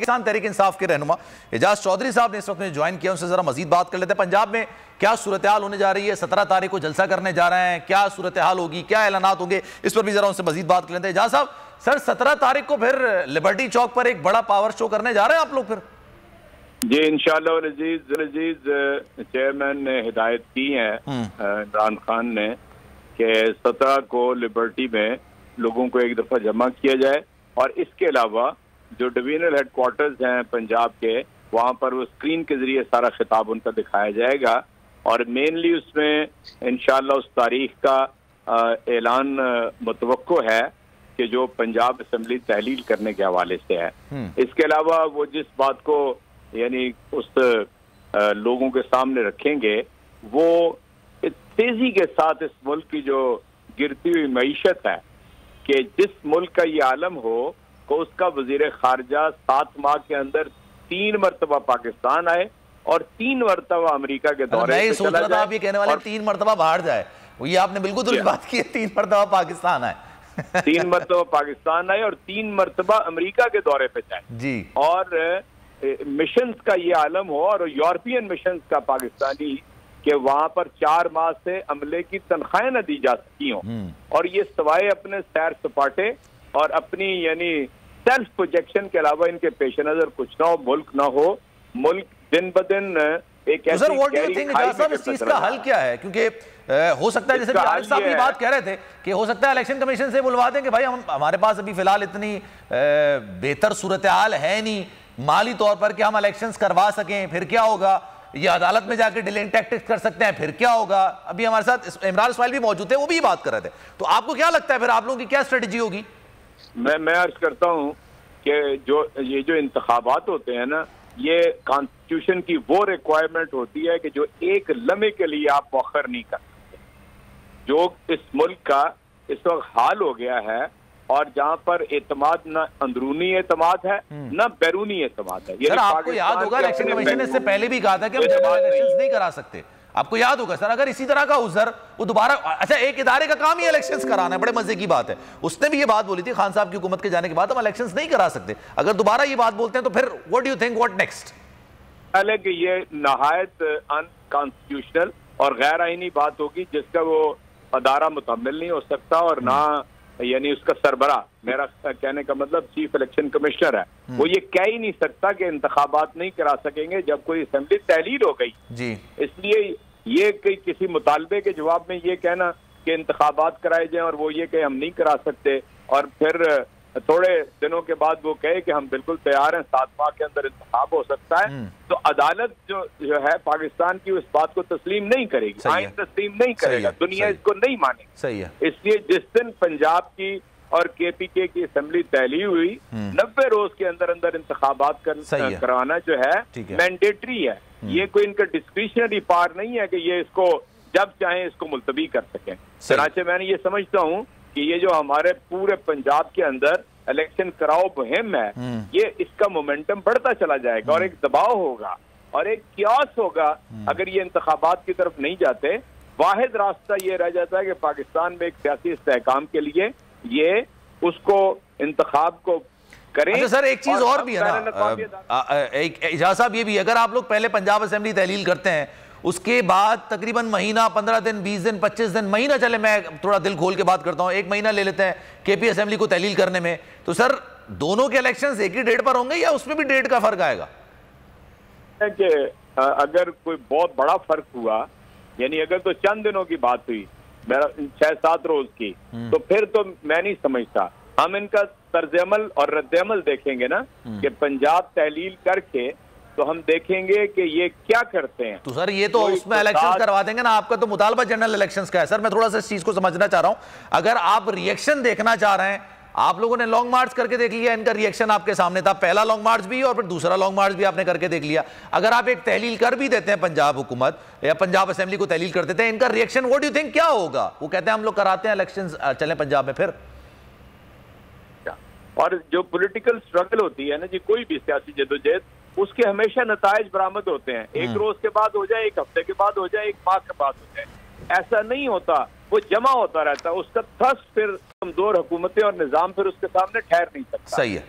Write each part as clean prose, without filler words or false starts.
किसान तहरीक इंसाफ के रहनुमा एजाज चौधरी साहब ने इस वक्त में ज्वाइन किया, उनसे जरा मजीद बात कर लेते हैं। पंजाब में क्या सूरत हाल होने जा रही है, 17 तारीख को जलसा करने जा रहे हैं, क्या सूरत हाल होगी, क्या ऐलानात होंगे, इस पर भी जरा उनसे मजीद बात कर लेते हैं। एजाज साहब, सर 17 तारीख को फिर लिबर्टी चौक पर एक बड़ा पावर शो करने जा रहे हैं आप लोग फिर? जी इंशाअल्लाह अजीज चेयरमैन ने हिदायत की है इमरान खान ने कि 17 को लिबर्टी में लोगों को एक दफा जमा किया जाए और इसके अलावा जो डिवीजनल हेडक्वार्टर्स हैं पंजाब के, वहाँ पर वो स्क्रीन के जरिए सारा खिताब उनका दिखाया जाएगा और मेनली उसमें इंशाअल्लाह उस तारीख का ऐलान मुतवक्को है कि जो पंजाब असम्बली तहलील करने के हवाले से है। इसके अलावा वो जिस बात को यानी उस लोगों के सामने रखेंगे वो तेजी के साथ इस मुल्क की जो गिरती हुई मईशत है कि जिस मुल्क का ये आलम हो को उसका वजीर खारजा 7 माह के अंदर 3 मरतबा पाकिस्तान आए और 3 मरतबा अमेरिका के दौरे पे चला जाए। आप ये कहने वाले 3 मरतबा बाहर जाए, ये आपने बिल्कुल दुरुस्त बात की है। 3 मरतबा पाकिस्तान आए 3 मरतबा पाकिस्तान आए और 3 मरतबा अमेरिका के दौरे पे जाए जी। और मिशंस का ये आलम हो और यूरोपियन मिशंस का पाकिस्तानी कि वहां पर 4 माह से अमले की तनख्वाहें न दी जा सकी हों और ये सवाए अपने सैर सपाटे और अपनी यानी सेल्फ प्रोजेक्शन के अलावा इनके पेश नजर कुछ ना हो, मुल्क ना हो, मुल्क दिन ब दिन एक ऐसी इस चीज का हल क्या है? क्योंकि हो सकता है जैसे साहब ये बात कह रहे थे कि हो सकता है इलेक्शन कमीशन से बुलवा दें कि भाई हमारे पास अभी फिलहाल इतनी बेहतर सूरत हाल है नहीं माली तौर पर कि हम इलेक्शंस करवा सकें, फिर क्या होगा? ये अदालत में जाकर डिलेइंग टैक्टिक्स कर सकते हैं, फिर क्या होगा? अभी हमारे साथ इमरान इस्माइल भी मौजूद थे, वो भी बात कर रहे थे। तो आपको क्या लगता है फिर आप लोगों की क्या स्ट्रेटजी होगी? मैं अर्ज करता हूं कि ये जो इंतखाबात होते हैं ना, ये कॉन्स्टिट्यूशन की वो रिक्वायरमेंट होती है कि जो एक लम्हे के लिए आप मौखर नहीं कर सकते। जो इस मुल्क का इस वक्त हाल हो गया है और जहां पर एतमाद न अंदरूनी एतमाद है न बैरूनी एतमाद है। सर आपको याद होगा इलेक्शन कमीशन ने इससे पहले भी कहा था कि हम जनरल इलेक्शंस नहीं करा सकते। आपको याद होगा सर, अगर इसी तरह का उज़र वो दोबारा, अच्छा एक इदारे का काम ही इलेक्शंस कराना है, बड़े मजे की बात है। उसने भी ये बात बोली थी खान साहब की हुकूमत के जाने के बाद हम इलेक्शंस नहीं करा सकते। अगर दोबारा ये बात बोलते हैं तो फिर what do you think what next? पहले कि ये नहायत अनकॉन्स्टिट्यूशनल और गैर आईनी बात होगी जिसका वो अदारा मुतम्मिल नहीं हो सकता और ना यानी उसका सरबरा, मेरा कहने का मतलब चीफ इलेक्शन कमिश्नर है, वो ये कह ही नहीं सकता कि इंतखाबात नहीं करा सकेंगे जब कोई असेंबली तहलील हो गई जी। इसलिए ये किसी मुतालबे के जवाब में ये कहना कि इंतखाबात कराए जाएं और वो ये कि हम नहीं करा सकते और फिर थोड़े दिनों के बाद वो कहे कि हम बिल्कुल तैयार हैं, 7 माह के अंदर इंतखाब हो सकता है, तो अदालत जो है पाकिस्तान की उस बात को तस्लीम नहीं करेगी, आइन तस्लीम नहीं करेगा, दुनिया इसको नहीं मानेगी। सही है। इसलिए जिस दिन पंजाब की और KPK की असेंबली तहलील हुई 90 रोज के अंदर अंदर इंतखाबात करवाना जो है मैंडेटरी है। ये कोई इनका डिस्क्रिशनरी पावर नहीं है कि ये इसको जब चाहे इसको मुलतवी कर सकें। चनाचे मैंने ये समझता हूँ कि ये जो हमारे पूरे पंजाब के अंदर इलेक्शन कराओ मुहिम है, ये इसका मोमेंटम बढ़ता चला जाएगा और एक दबाव होगा और एक क्यास होगा। अगर ये इंतखाबात की तरफ नहीं जाते, वाहिद रास्ता ये रह जाता है कि पाकिस्तान में एक सियासी इस्तेहकाम के लिए ये उसको इंतखाब को करें। अच्छा सर एक चीज और भी है ना, एक एजाज साहब, ये भी अगर आप लोग पहले पंजाब असेंबली तहलील करते हैं, उसके बाद तकरीबन महीना, 15 दिन, 20 दिन, 25 दिन, महीना चले, मैं थोड़ा दिल खोल के बात करता हूं, 1 महीना ले लेते हैं KP असेंबली को तहलील करने में, तो सर दोनों के इलेक्शंस एक ही डेट पर होंगे या उसमें भी डेट का फर्क आएगा? कि अगर कोई बहुत बड़ा फर्क हुआ, यानी अगर तो चंद दिनों की बात हुई, मेरा 6-7 रोज की, तो फिर तो मैं नहीं समझता। हम इनका तर्ज-ए-अमल और रद्द-ए-अमल देखेंगे ना कि पंजाब तहलील करके तो हम देखेंगे कि ये क्या करते हैं। तो सर ये तो उसमें इलेक्शंस करवा देंगे ना, आपका तो मुतालबा जनरल इलेक्शंस का है। सर मैं थोड़ा सा इस चीज को समझना चाह रहा हूं, अगर आप रिएक्शन देखना चाह रहे हैं, आप लोगों ने लॉन्ग मार्च करके देख लिया, इनका रिएक्शन आपके सामने था, पहला लॉन्ग मार्च भी और फिर दूसरा लॉन्ग मार्च भी आपने करके देख लिया। अगर आप एक तहलील कर भी देते हैं पंजाब हुकूमत या पंजाब असेंबली को तहलील कर देते हैं, इनका reaction what do you think क्या होगा? वो कहते हैं हम लोग कराते हैं इलेक्शंस, चलें पंजाब में फिर। और जो पॉलिटिकल स्ट्रगल होती है ना जी, कोई भी सियासी जदोजहद, उसके हमेशा नताइज बरामद होते हैं। एक रोज के बाद हो जाए, 1 हफ्ते के बाद हो जाए, 1 माह के बाद हो जाए, ऐसा नहीं होता, वो जमा होता रहता है। उसका थ्रस्ट फिर कमजोर हुकूमतें और निजाम फिर उसके सामने ठहर नहीं सकता। सही है।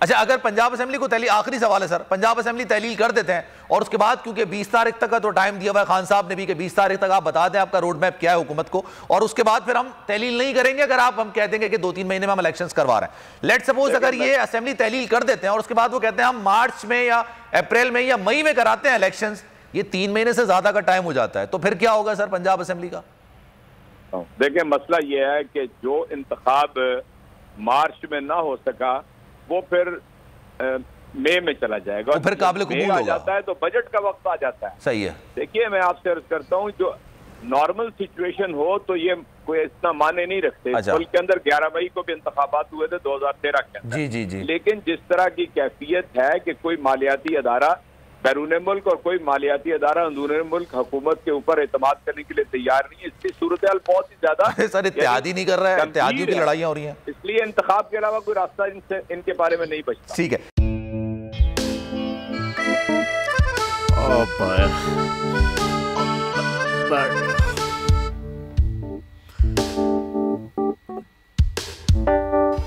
अच्छा, अगर पंजाब असेंबली को तहलील, आखिरी सवाल है सर, पंजाब असेंबली तहलील कर देते हैं और उसके बाद क्योंकि 20 तारीख तक का तो टाइम दिया हुआ है खान साहब ने भी कि 20 तारीख तक आप बता दें आपका रोड मैप क्या है हुकूमत को, और उसके बाद फिर हम तहलील नहीं करेंगे अगर हम कह देंगे कि 2-3 महीने में हम इलेक्शंस करवा रहे हैं। लेट सपोज अगर ये असेंबली तहलील कर देते हैं और उसके बाद वो कहते हैं हम मार्च में या अप्रैल में या मई में कराते हैं इलेक्शंस, ये 3 महीने से ज्यादा का टाइम हो जाता है, तो फिर क्या होगा सर पंजाब असेंबली का? देखिए, मसला ये है कि जो इंतखाब मार्च में ना हो सका वो फिर मई में चला जाएगा, तो फिर काबिल कबूल आ जाता है तो बजट का वक्त आ जाता है। सही है। देखिए, मैं आपसे अर्ज करता हूँ, जो नॉर्मल सिचुएशन हो तो ये कोई इतना माने नहीं रखते। मुल्क के अंदर 11 मई को भी इंतखाबात हुए थे 2013 के अंदर। जी जी जी। लेकिन जिस तरह की कैफियत है कि कोई मालियाती अदारा बैरून मुल्क और कोई मालियाती अदारा अंदरूनी मुल्क हुकूमत के ऊपर एतमाद करने के लिए तैयार नहीं है, इसकी सूरत हाल बहुत ही ज्यादा सर इत्तेहाद ही नहीं कर रहा है, इत्तेहादियों की लड़ाइयां हो रही हैं, इसलिए इंतखाब के अलावा कोई रास्ता इनके बारे में नहीं बचता। ठीक है।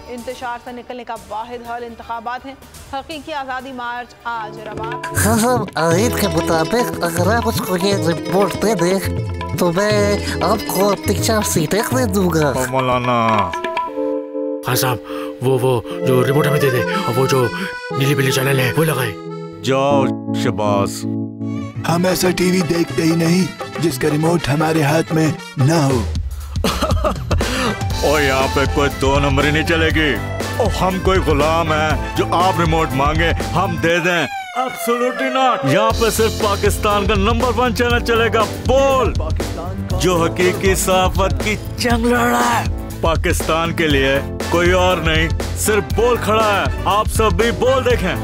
इंतशार से निकलने का वाहिद हल इंतखाबात हैं। हकीकी आज़ादी मार्च आज रवा। साहब, आयत के मुताबिक अगर आप उसको ये रिपोर्ट दे दें तो मैं आपको 3-4 सीटें दे दूंगा। मौलाना हाँ साहब, वो जो रिपोर्ट हमें दे दे और वो जो नीली पीली चैनल है वो लगाए। जाओ शबाज। हम ऐसा टीवी देखते ही नहीं जिसका रिमोट हमारे हाथ में ना हो। और यहाँ पे कोई 2 नंबरी नहीं चलेगी। और हम कोई गुलाम है जो आप रिमोट मांगे हम दे दें? Absolutely not. यहाँ पे सिर्फ पाकिस्तान का नंबर 1 चैनल चलेगा, बोल, जो हकीकी सहाफत की जंग लड़ रहा है। पाकिस्तान के लिए कोई और नहीं, सिर्फ बोल खड़ा है। आप सब भी बोल देखें।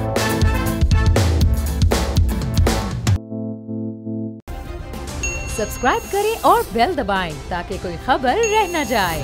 सब्सक्राइब करें और बेल दबाएं ताकि कोई खबर रह न जाए।